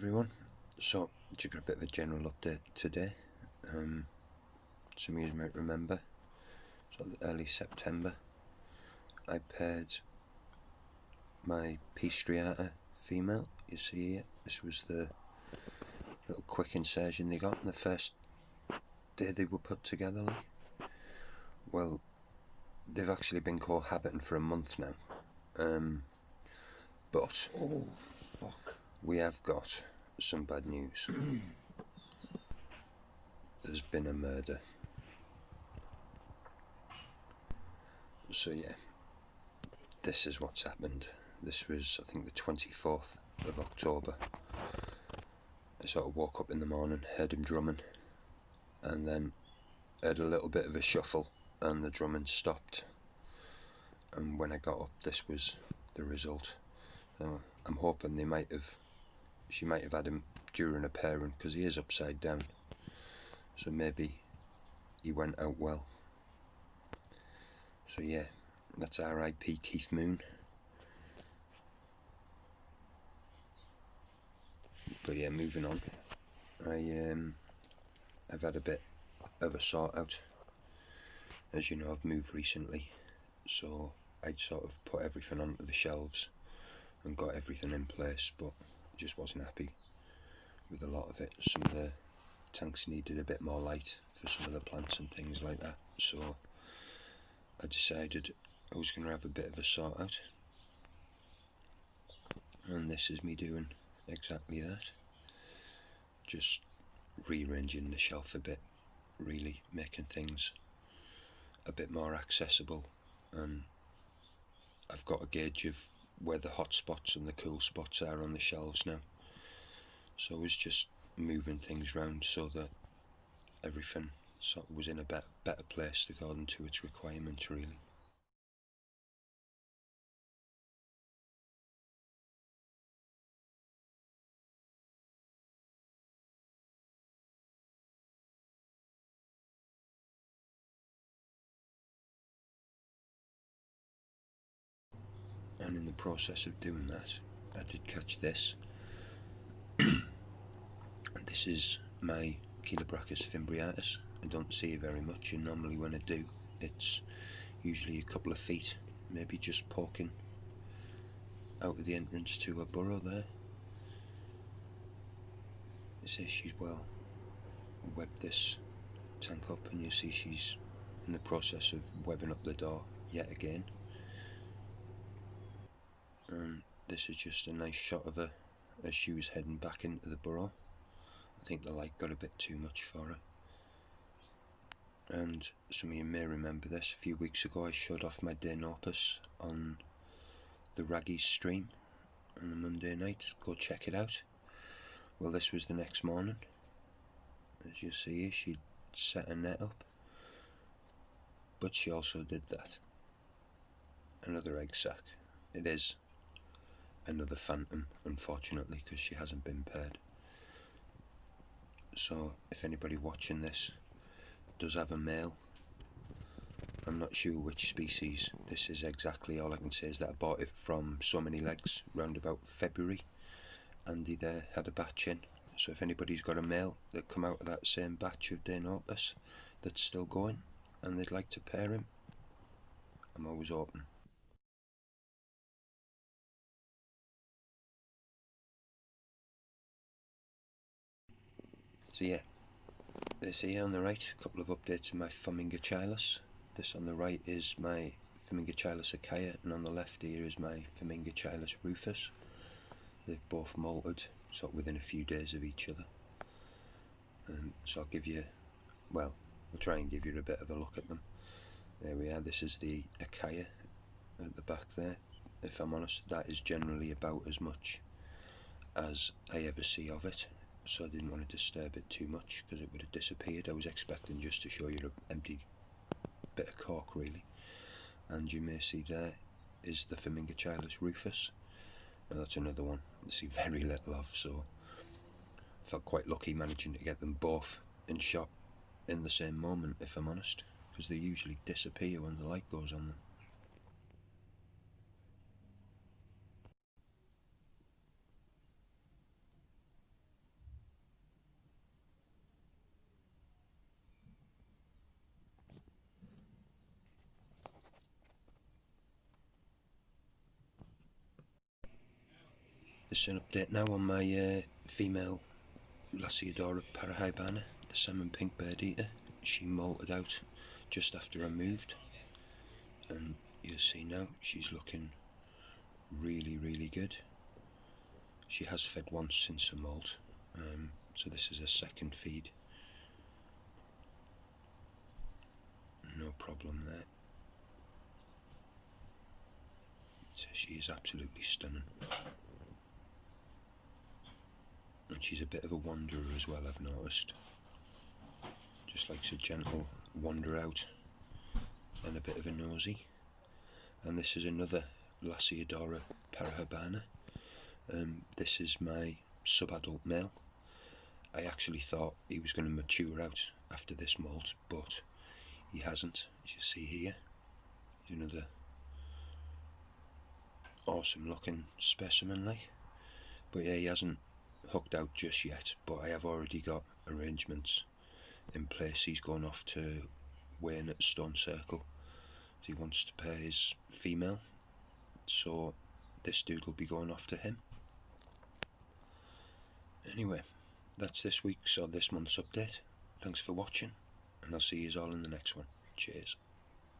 everyone. So, just got a bit of a general update today. Some of you might remember, so early September, I paired my Peace Striata female. You see here, this was the little quick insertion they got on the first day they were put together. Well, they've actually been cohabiting for a month now. But oh fuck, we have got some bad news. There's been a murder. So yeah, this is what's happened. This was, I think, the 24th of October. I sort of woke up in the morning, heard him drumming, and then heard a little bit of a shuffle, and the drumming stopped. And when I got up, this was the result. So I'm hoping she might have had him during a pairing, because he is upside down. So maybe he went out well. So yeah, that's R.I.P. Keith Moon. But yeah, moving on. I've had a bit of a sort out. As you know, I've moved recently, so I'd sort of put everything onto the shelves and got everything in place, but just wasn't happy with a lot of it. Some of the tanks needed a bit more light for some of the plants and things like that, so I decided I was going to have a bit of a sort out, and this is me doing exactly that. Just rearranging the shelf a bit, really making things a bit more accessible, and I've got a gauge of where the hot spots and the cool spots are on the shelves now. So I was just moving things around so that everything sort of was in a better place according to its requirements, really. And in the process of doing that, I did catch this. This is my Chelobrachus fimbriatus. I don't see it very much, and normally when I do, it's usually a couple of feet, maybe just poking out of the entrance to a burrow there. It says she's well webbed this tank up, and you see she's in the process of webbing up the door yet again. And this is just a nice shot of her as she was heading back into the burrow. I think the light got a bit too much for her. And some of you may remember this, a few weeks ago I showed off my Denopus on the Raggy stream on a Monday night. Go check it out. Well, this was the next morning. As you see, she'd set her net up, but she also did that. Another egg sac. It is another phantom, unfortunately, because she hasn't been paired. So if anybody watching this does have a male, I'm not sure which species this is exactly. All I can say is that I bought it from So Many Legs round about February. Andy there had a batch in, so if anybody's got a male that come out of that same batch of Denopus that's still going and they'd like to pair him, I'm always open. So yeah, this here on the right, a couple of updates on my Flamingachilus. This on the right is my Flamingachilus acaya, and on the left here is my Flamingachilus rufus. They've both moulted, sort of within a few days of each other. So I'll give you, well, I'll try and give you a bit of a look at them. There we are, this is the acaya at the back there. If I'm honest, that is generally about as much as I ever see of it, so I didn't want to disturb it too much because it would have disappeared. I was expecting just to show you an empty bit of cork, really. And you may see there is the Flamingachilus rufus. Now that's another one I see very little of, so I felt quite lucky managing to get them both in shot in the same moment, if I'm honest, because they usually disappear when the light goes on them. This is an update now on my female Lasiodora parahybana, the salmon pink bird eater. She moulted out just after I moved, and you'll see now she's looking really good. She has fed once since the molt, so this is a second feed. No problem there. So she is absolutely stunning. And she's a bit of a wanderer as well, I've noticed. Just likes a gentle wander out and a bit of a nosy. And this is another Lasiodora parahybana. This is my sub-adult male. I actually thought he was going to mature out after this molt, but he hasn't. As you see here, he's another awesome looking specimen like. But yeah, he hasn't hooked out just yet, but I have already got arrangements in place. He's gone off to Wayne at Stone Circle. He wants to pair his female, so this dude will be going off to him. Anyway, that's this week's or this month's update. Thanks for watching, and I'll see you all in the next one. Cheers.